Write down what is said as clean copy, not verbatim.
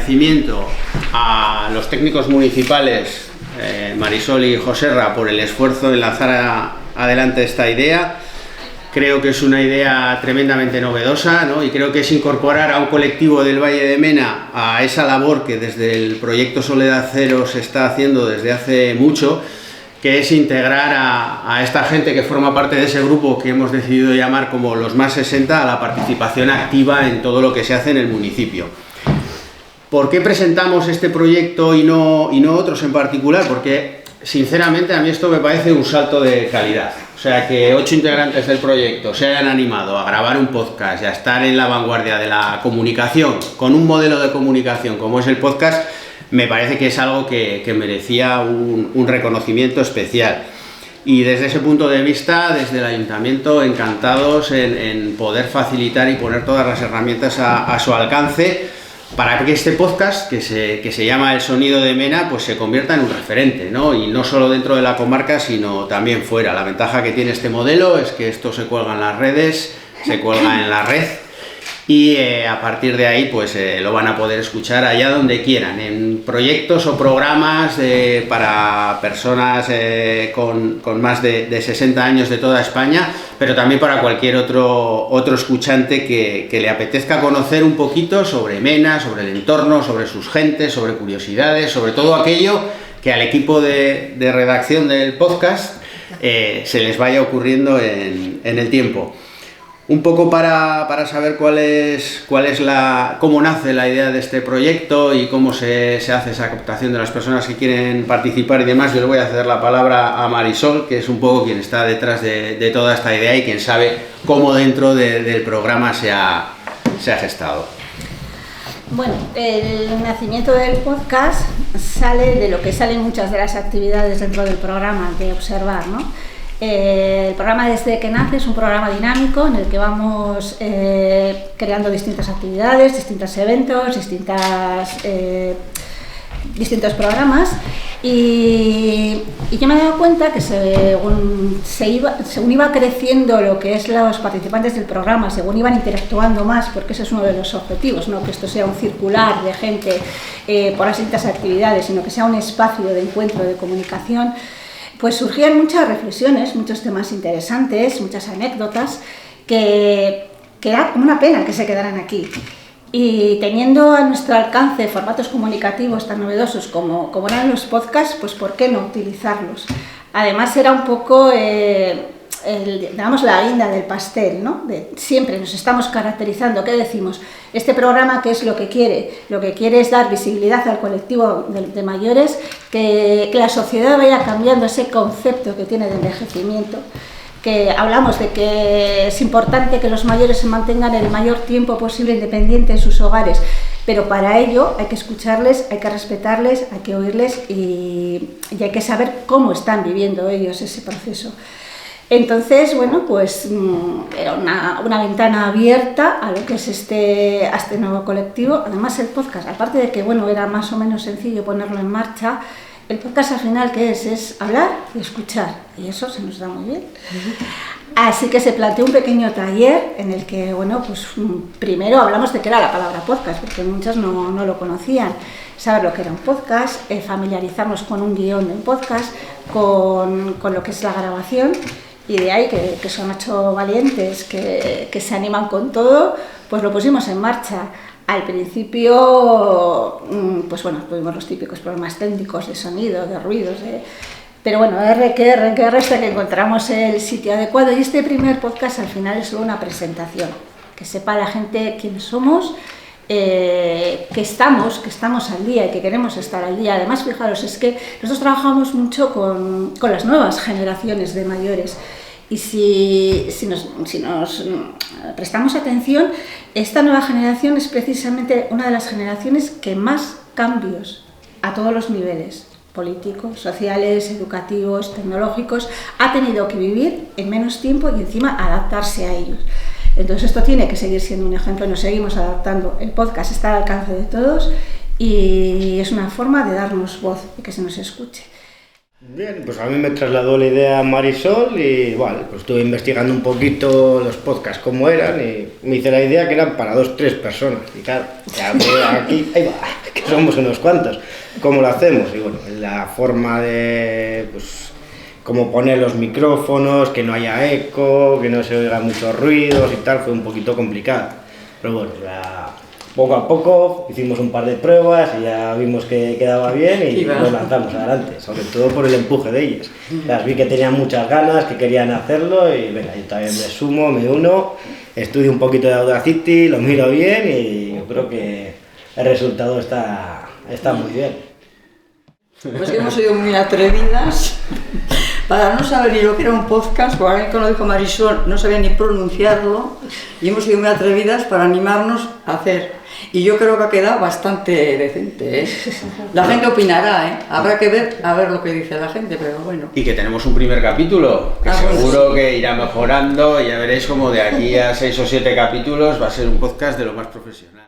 agradecimiento a los técnicos municipales, Marisol y Joserra, por el esfuerzo en lanzar adelante esta idea. Creo que es una idea tremendamente novedosa, ¿no? Y creo que es incorporar a un colectivo del Valle de Mena a esa labor que desde el proyecto Soledad Cero se está haciendo desde hace mucho, que es integrar a esta gente que forma parte de ese grupo que hemos decidido llamar como los más 60 a la participación activa en todo lo que se hace en el municipio. ¿Por qué presentamos este proyecto y no otros en particular? Porque sinceramente a mí esto me parece un salto de calidad. O sea, que 8 integrantes del proyecto se hayan animado a grabar un podcast y a estar en la vanguardia de la comunicación, con un modelo de comunicación como es el podcast, me parece que es algo que merecía un reconocimiento especial. Y desde ese punto de vista, desde el Ayuntamiento, encantados en poder facilitar y poner todas las herramientas a su alcance para que este podcast, que se llama El Sonido de Mena, pues se convierta en un referente, ¿no? Y no solo dentro de la comarca, sino también fuera. La ventaja que tiene este modelo es que esto se cuelga en las redes, se cuelga en la red, y a partir de ahí pues lo van a poder escuchar allá donde quieran, en proyectos o programas para personas con más de 60 años de toda España, pero también para cualquier otro escuchante que le apetezca conocer un poquito sobre Mena, sobre el entorno, sobre sus gentes, sobre curiosidades, sobre todo aquello que al equipo de redacción del podcast se les vaya ocurriendo en el tiempo. Un poco para saber cómo nace la idea de este proyecto y cómo se hace esa captación de las personas que quieren participar y demás, yo le voy a ceder la palabra a Marisol, que es un poco quien está detrás de toda esta idea y quien sabe cómo dentro del programa se ha gestado. Bueno, el nacimiento del podcast sale de lo que salen muchas de las actividades dentro del programa, de observar, ¿no? El programa desde que nace es un programa dinámico en el que vamos creando distintas actividades, distintos eventos, distintos programas y yo me he dado cuenta que según iba creciendo lo que es los participantes del programa, según iban interactuando más, porque ese es uno de los objetivos, no que esto sea un circular de gente por las distintas actividades, sino que sea un espacio de encuentro, de comunicación, pues surgían muchas reflexiones, muchos temas interesantes, muchas anécdotas que era como una pena que se quedaran aquí. Y teniendo a nuestro alcance formatos comunicativos tan novedosos como eran los podcasts, pues ¿por qué no utilizarlos? Además era un poco, digamos, la guinda del pastel, ¿no? Siempre nos estamos caracterizando, ¿qué decimos? Este programa, ¿qué es lo que quiere? Lo que quiere es dar visibilidad al colectivo de mayores, que la sociedad vaya cambiando ese concepto que tiene de envejecimiento, que hablamos de que es importante que los mayores se mantengan el mayor tiempo posible independientes en sus hogares, pero para ello hay que escucarles, hay que respetarles, hay que oírles y hay que saber cómo están viviendo ellos ese proceso. Entonces, bueno, pues era una ventana abierta a lo que es a este nuevo colectivo. Además el podcast, aparte de que bueno, era más o menos sencillo ponerlo en marcha, el podcast al final ¿qué es? Es hablar y escuchar, y eso se nos da muy bien. Así que se planteó un pequeño taller en el que, bueno, pues primero hablamos de qué era la palabra podcast, porque muchas no lo conocían. Saber lo que era un podcast, familiarizarnos con un guión de un podcast, con lo que es la grabación, y de ahí que son 8 valientes que se animan con todo, pues lo pusimos en marcha. Al principio, pues bueno, tuvimos los típicos problemas técnicos de sonido, de ruidos, pero bueno, RQR hasta que encontramos el sitio adecuado, y este primer podcast al final es solo una presentación, que sepa la gente quiénes somos, que estamos al día y que queremos estar al día. Además, fijaros, es que nosotros trabajamos mucho con las nuevas generaciones de mayores. Y si nos prestamos atención, esta nueva generación es precisamente una de las generaciones que más cambios a todos los niveles, políticos, sociales, educativos, tecnológicos, ha tenido que vivir en menos tiempo y encima adaptarse a ellos. Entonces esto tiene que seguir siendo un ejemplo y nos seguimos adaptando. El podcast está al alcance de todos y es una forma de darnos voz y que se nos escuche. Bien, pues a mí me trasladó la idea Marisol y vale, pues estuve investigando un poquito los podcasts cómo eran y me hice la idea que eran para 2-3 personas. Y claro, ya veo aquí, ahí va, que somos unos cuantos, ¿cómo lo hacemos? Y bueno, la forma de, pues, cómo poner los micrófonos, que no haya eco, que no se oigan muchos ruidos y tal, fue un poquito complicado. Pero bueno, ya poco a poco hicimos un par de pruebas y ya vimos que quedaba bien y nos lanzamos adelante, sobre todo por el empuje de ellas. Las vi que tenían muchas ganas, que querían hacerlo y venga, yo también me sumo, me uno, estudio un poquito de Audacity, lo miro bien y yo creo que el resultado está muy bien. Pues hemos sido muy atrevidas. Para no saber ni lo que era un podcast, por alguien que lo dijo Marisol, no sabía ni pronunciarlo, y hemos sido muy atrevidas para animarnos a hacer. Y yo creo que ha quedado bastante decente, ¿eh? La gente opinará, ¿eh? Habrá que ver a ver lo que dice la gente, pero bueno. Y que tenemos un primer capítulo, que seguro que irá mejorando y ya veréis como de aquí a 6 o 7 capítulos va a ser un podcast de lo más profesional.